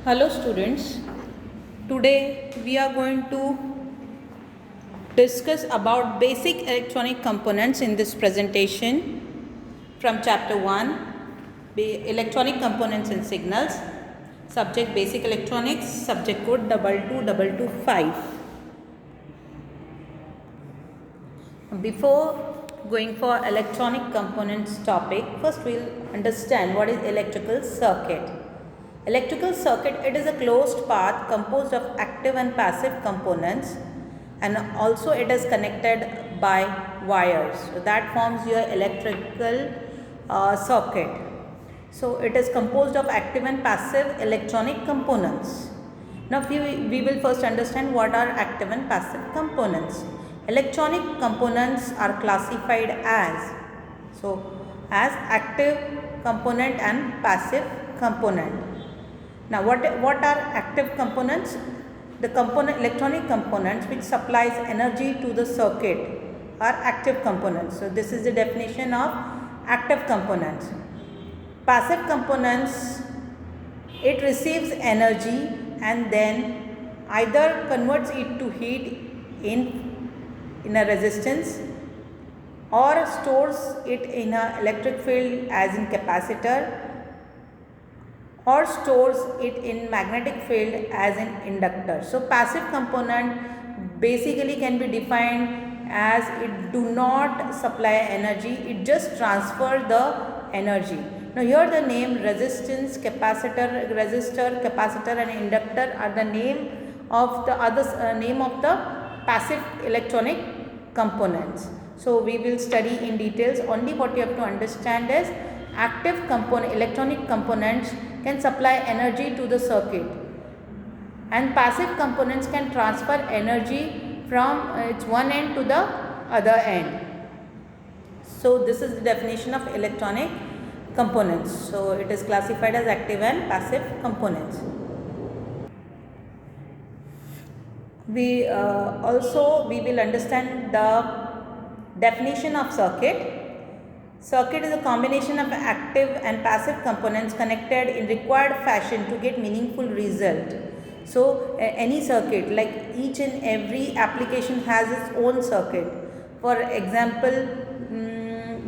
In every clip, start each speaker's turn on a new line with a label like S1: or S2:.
S1: Hello students, today we are going to discuss about basic electronic components in this presentation from chapter 1, electronic components and signals, subject basic electronics, subject code 22225. Before going for electronic components topic, first we'll understand what is electrical circuit. Electrical circuit, it is a closed path composed of active and passive components, and also it is connected by wires. So that forms your electrical circuit. So it is composed of active and passive electronic components. Now we will first understand what are active and passive components. Electronic components are classified as active component and passive component. Now what are active components? The electronic components which supplies energy to the circuit are active components. So this is the definition of active components. Passive components, it receives energy and then either converts it to heat in a resistance or stores it in an electric field as in capacitor, or stores it in magnetic field as an inductor. So passive component basically can be defined as it do not supply energy, it just transfer the energy. Now here the name resistance, capacitor, resistor, capacitor and inductor are the name of the name of the passive electronic components. So we will study in details. Only what you have to understand is active component, electronic components can supply energy to the circuit, and passive components can transfer energy from its one end to the other end. So this is the definition of electronic components. So it is classified as active and passive components. We will understand the definition of circuit. Circuit is a combination of active and passive components connected in required fashion to get meaningful result. So any circuit, like each and every application has its own circuit. For example,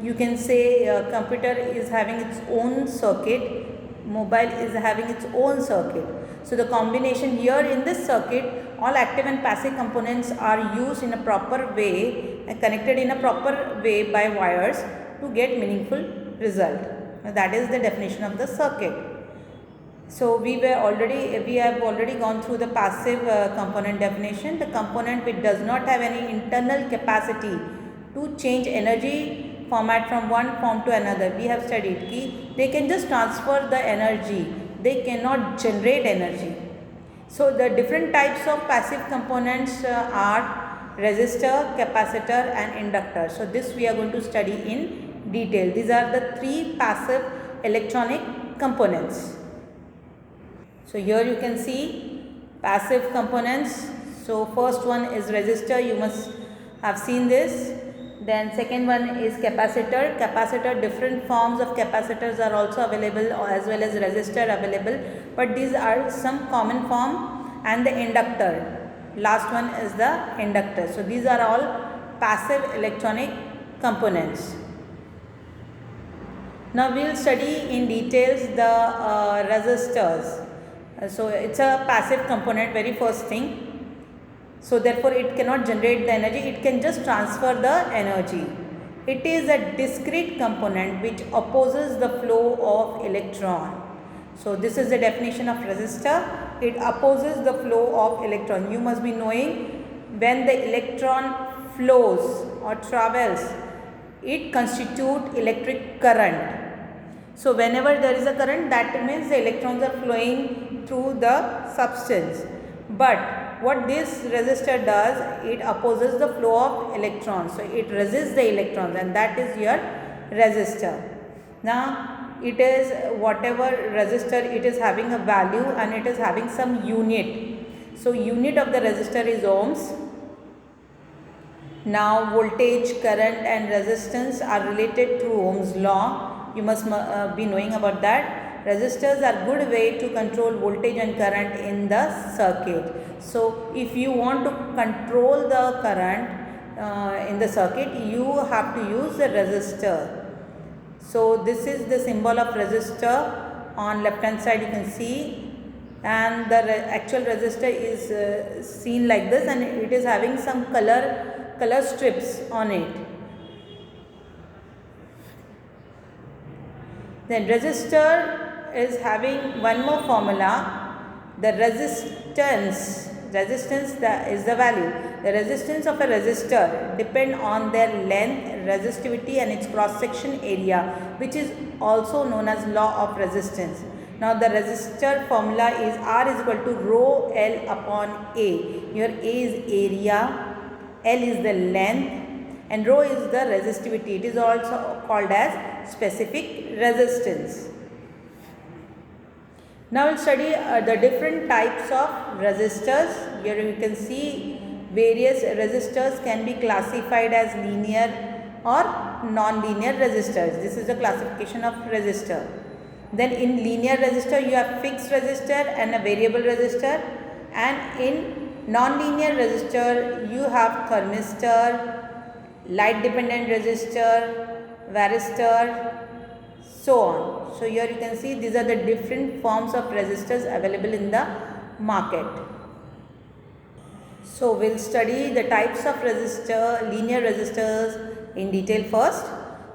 S1: you can say computer is having its own circuit, mobile is having its own circuit. So the combination here in this circuit, all active and passive components are used in a proper way and connected in a proper way by wires to get meaningful result. That is the definition of the circuit. So we have already gone through the passive component definition. The component which does not have any internal capacity to change energy format from one form to another. We have studied कि they can just transfer the energy, they cannot generate energy. So the different types of passive components are resistor, capacitor and inductor. So this we are going to study in detail. These are the three passive electronic components. So here you can see passive components. So first one is resistor, you must have seen this. Then second one is capacitor. Capacitor, different forms of capacitors are also available as well as resistor available, but these are some common form. And the inductor, last one is the inductor. So these are all passive electronic components. Now we will study in details the resistors. So it's a passive component, very first thing. So therefore it cannot generate the energy, it can just transfer the energy. It is a discrete component which opposes the flow of electron. So this is the definition of resistor. It opposes the flow of electron. You must be knowing when the electron flows or travels, it constitutes electric current. So whenever there is a current, that means the electrons are flowing through the substance. But what this resistor does, it opposes the flow of electrons. So it resists the electrons, and that is your resistor. Now it is whatever resistor, it is having a value and it is having some unit. So unit of the resistor is ohms. Now voltage, current and resistance are related through Ohm's law. You must be knowing about that. resistors are good way to control voltage and current in the circuit. So if you want to control the current in the circuit, you have to use the resistor. So this is the symbol of resistor. On left hand side you can see, and the actual resistor is seen like this, and it is having some color strips on it. Then resistor is having one more formula. The resistance that is the value. The resistance of a resistor depend on their length, resistivity and its cross section area, which is also known as law of resistance. Now the resistor formula is R is equal to rho L upon A. Here A is area, L is the length and rho is the resistivity. It is also called as specific resistance. Now we will study the different types of resistors. Here you can see various resistors can be classified as linear or non-linear resistors. This is the classification of resistor. Then in linear resistor you have fixed resistor and a variable resistor, and in non-linear resistor you have thermistor, light dependent resistor, varistor, so on. So here you can see these are the different forms of resistors available in the market. So we'll study the types of linear resistors in detail first.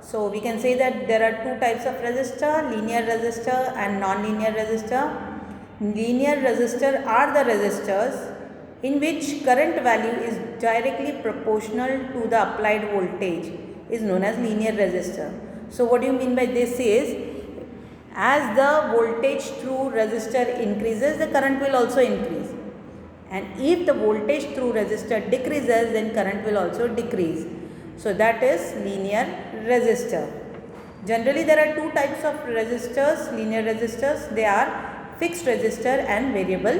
S1: So we can say that there are two types of resistor, linear resistor and non-linear resistor. Linear resistor are the resistors in which current value is directly proportional to the applied voltage, is known as linear resistor. So what do you mean by this is, as the voltage through resistor increases, the current will also increase, and if the voltage through resistor decreases, then current will also decrease. So that is linear resistor. Generally there are two types of resistors, linear resistors. They are fixed resistor and variable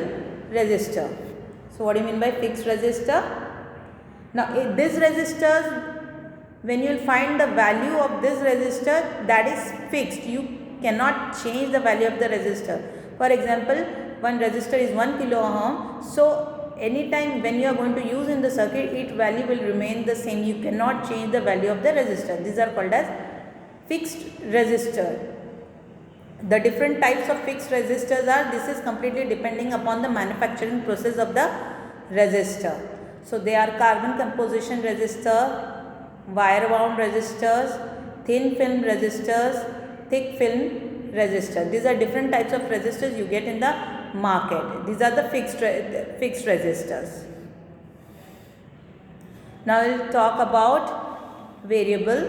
S1: resistor. So what do you mean by fixed resistor? Now these resistors, when you will find the value of this resistor, that is fixed. You cannot change the value of the resistor. For example, one resistor is 1 kilo ohm. So anytime when you are going to use in the circuit, its value will remain the same. You cannot change the value of the resistor. These are called as fixed resistor. The different types of fixed resistors are, this is completely depending upon the manufacturing process of the resistor. So they are carbon composition resistor, wire wound resistors, thin film resistors, thick film resistor. These are different types of resistors you get in the market. These are the fixed resistors. Now we will talk about variable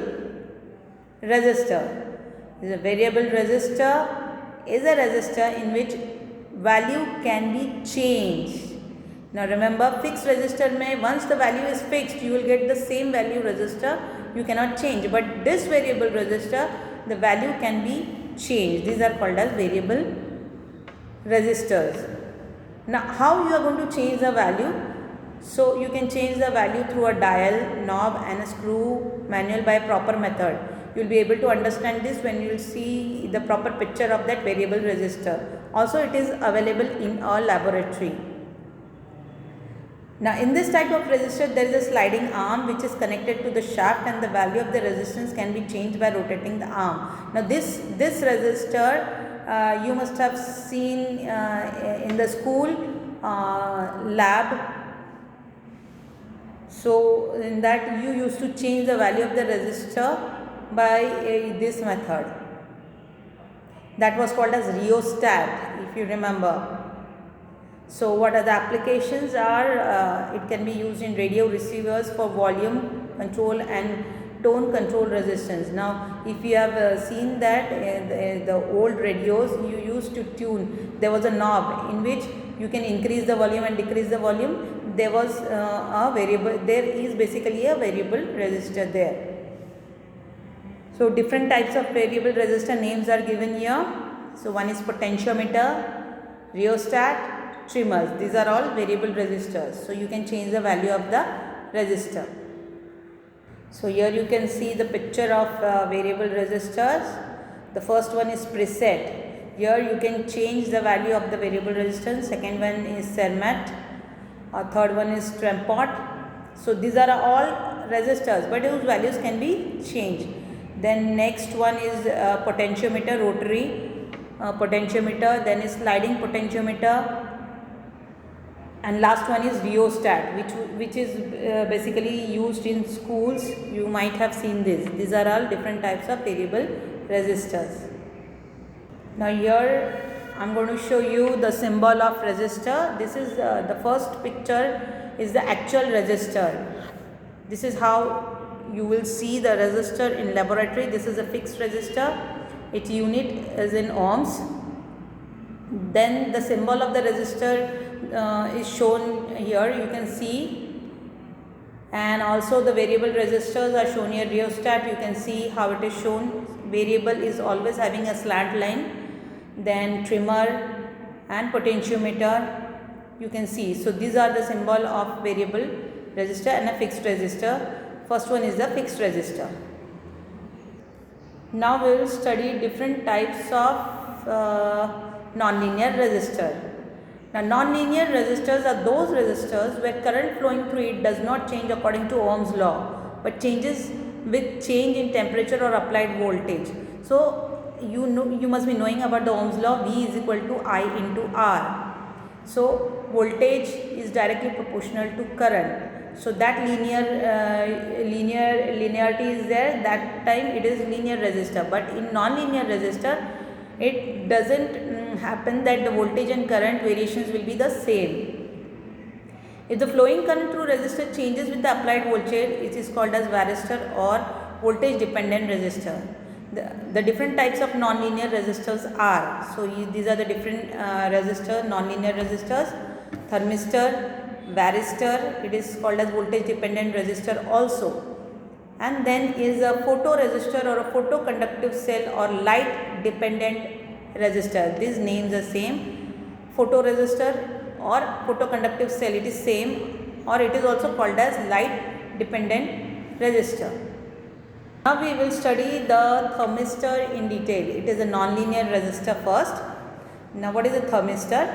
S1: resistor. The variable resistor is a resistor in which value can be changed. Now remember, fixed resistor mein once the value is fixed, you will get the same value resistor, you cannot change. But this variable resistor, the value can be changed. These are called as variable resistors. Now how you are going to change the value? So you can change the value through a dial, knob and a screw manual by a proper method. You will be able to understand this when you will see the proper picture of that variable resistor. Also it is available in our laboratory. Now in this type of resistor there is a sliding arm which is connected to the shaft, and the value of the resistance can be changed by rotating the arm. Now this resistor you must have seen in the school lab. So in that you used to change the value of the resistor by this method. That was called as rheostat, if you remember. So what are the applications are, it can be used in radio receivers for volume control and tone control resistance. Now if you have seen that the old radios you used to tune, there was a knob in which you can increase the volume and decrease the volume. There was a variable, there is basically a variable resistor there. So different types of variable resistor names are given here. So one is potentiometer, rheostat, trimmers. These are all variable resistors. So you can change the value of the resistor. So here you can see the picture of variable resistors. The first one is preset. Here you can change the value of the variable resistance. Second one is Cermet. Third one is Trempot. So these are all resistors, but whose values can be changed. Then next one is potentiometer, rotary potentiometer. Then is sliding potentiometer. And last one is rheostat, which is basically used in schools. You might have seen this. These are all different types of variable resistors. Now here I am going to show you the symbol of resistor. This is the first picture is the actual resistor. This is how you will see the resistor in laboratory. This is a fixed resistor. Its unit is in ohms. Then the symbol of the resistor is shown here, you can see, and also the variable resistors are shown here. Rheostat, you can see how it is shown. Variable is always having a slant line. Then trimmer and potentiometer, you can see. So these are the symbol of variable resistor and a fixed resistor. First one is the fixed resistor. Now we will study different types of nonlinear resistor. Now nonlinear resistors are those resistors where current flowing through it does not change according to Ohm's law, but changes with change in temperature or applied voltage. So you must be knowing about the Ohm's law. V is equal to I into R. So voltage is directly proportional to current. So that linearity is there. That time it is linear resistor. But in non-linear resistor, it doesn't happen that the voltage and current variations will be the same. If the flowing current through resistor changes with the applied voltage, it is called as varistor or voltage dependent resistor. The different types of nonlinear resistors are, so these are the different nonlinear resistors. Thermistor, varistor, it is called as voltage dependent resistor also. And then is a photoresistor or a photoconductive cell or light dependent resistor. These names are same. Photoresistor or photoconductive cell, it is same, or it is also called as light dependent resistor. Now we will study the thermistor in detail. It is a nonlinear resistor first. Now what is a thermistor?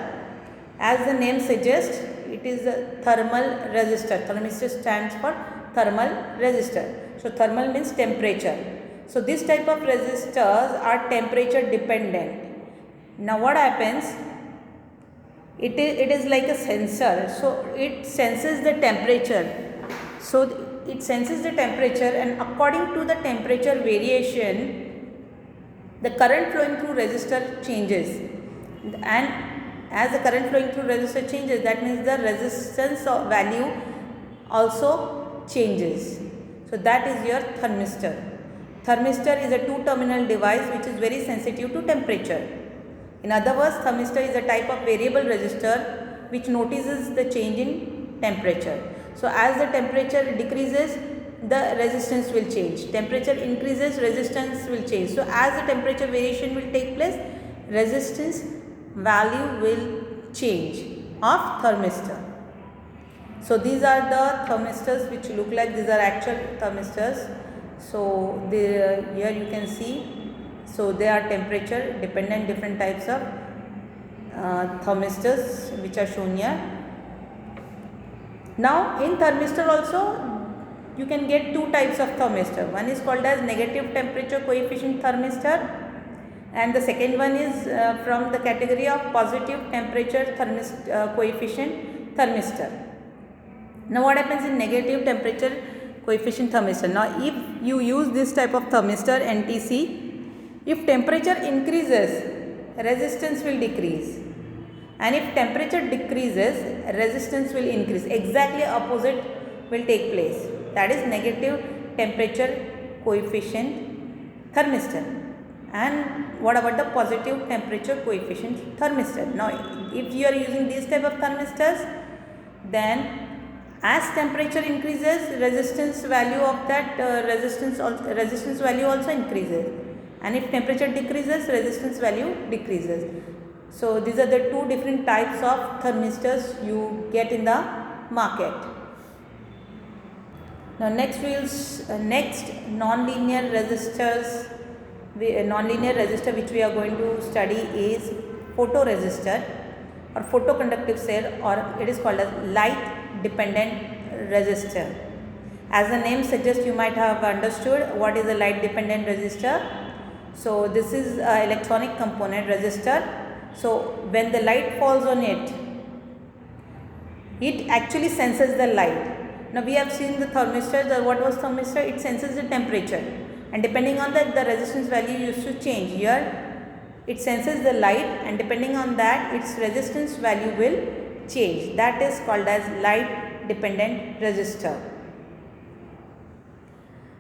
S1: As the name suggests, it is a thermal resistor. Thermistor stands for thermal resistor. So thermal means temperature. So this type of resistors are temperature dependent. Now what happens? It is like a sensor. So it senses the temperature. So it senses the temperature, and according to the temperature variation, the current flowing through resistor changes. And as the current flowing through resistor changes, that means the resistance value also changes. So that is your thermistor. Thermistor is a two-terminal device which is very sensitive to temperature. In other words, thermistor is a type of variable resistor which notices the change in temperature. So as the temperature decreases, the resistance will change. Temperature increases, resistance will change. So as the temperature variation will take place, resistance value will change of thermistor. So these are the thermistors which look like these are actual thermistors. So here you can see. So they are temperature dependent, different types of thermistors which are shown here. Now in thermistor also you can get two types of thermistor. One is called as negative temperature coefficient thermistor, and the second one is from the category of positive temperature coefficient thermistor. Now what happens in negative temperature coefficient thermistor? Now if you use this type of thermistor NTC, if temperature increases, resistance will decrease. And if temperature decreases, resistance will increase. Exactly opposite will take place. That is negative temperature coefficient thermistor. And what about the positive temperature coefficient thermistor? Now, if you are using these type of thermistors, then as temperature increases, resistance value of that resistance value also increases. And if temperature decreases, resistance value decreases. So these are the two different types of thermistors you get in the market. Now next nonlinear resistors non-linear resistor which we are going to study is photoresistor or photoconductive cell, or it is called as light dependent resistor. As the name suggests, you might have understood what is a light dependent resistor. So this is a electronic component resistor. So when the light falls on it, it actually senses the light. Now we have seen the thermistor. What was thermistor? It senses the temperature, and depending on that the resistance value used to change. Here it senses the light, and depending on that its resistance value will change. That is called as light dependent resistor.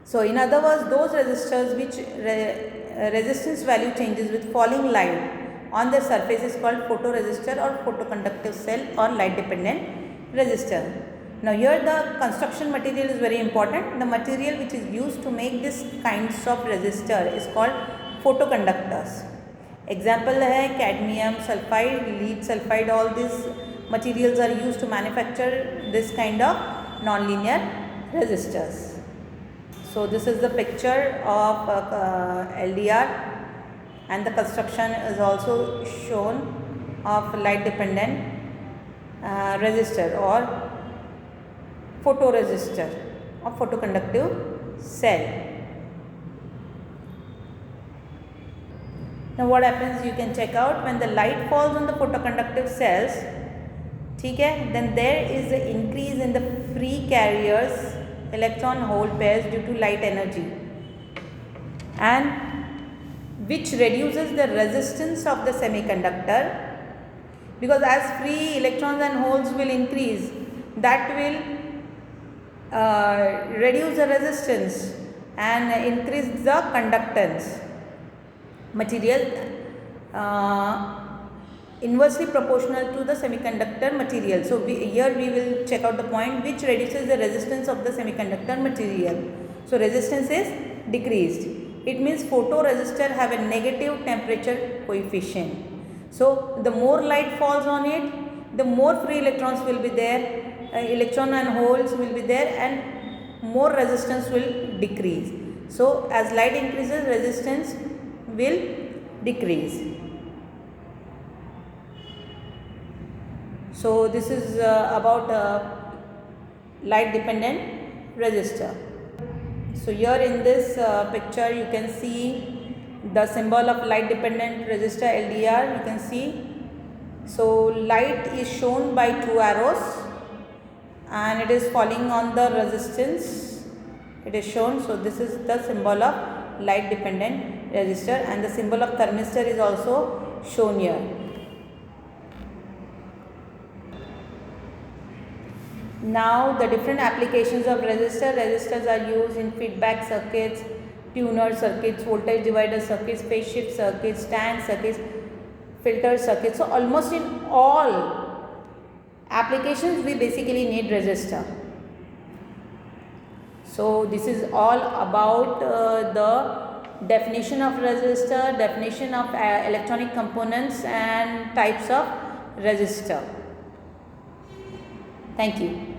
S1: So in other words, those resistors which resistance value changes with falling light on their surface is called photoresistor or photoconductive cell or light dependent resistor. Now here the construction material is very important. The material which is used to make this kinds of resistor is called photoconductors. Example है cadmium sulfide, lead sulfide. All these materials are used to manufacture this kind of non-linear resistors. So this is the picture of LDR, and the construction is also shown of light dependent resistor or photoresistor or photoconductive cell. Now what happens, you can check out when the light falls on the photoconductive cells, then there is an increase in the free carriers electron hole pairs due to light energy, and which reduces the resistance of the semiconductor, because as free electrons and holes will increase, that will reduce the resistance and increase the conductance. Material inversely proportional to the semiconductor material. So here we will check out the point which reduces the resistance of the semiconductor material. So resistance is decreased. It means photoresistor have a negative temperature coefficient. So the more light falls on it, the more free electrons will be there, electron and holes will be there, and more resistance will decrease. So as light increases, resistance will decrease. So this is about light dependent resistor. So here in this picture you can see the symbol of light dependent resistor LDR. You can see, so light is shown by two arrows and it is falling on the resistance. It is shown. So this is the symbol of light dependent resistor, and the symbol of thermistor is also shown here. Now the different applications of resistor. Resistors are used in feedback circuits, tuner circuits, voltage divider circuits, phase shift circuits, tank circuits, filter circuits. So almost in all applications we basically need resistor. So this is all about the definition of resistor, definition of electronic components and types of resistor. Thank you.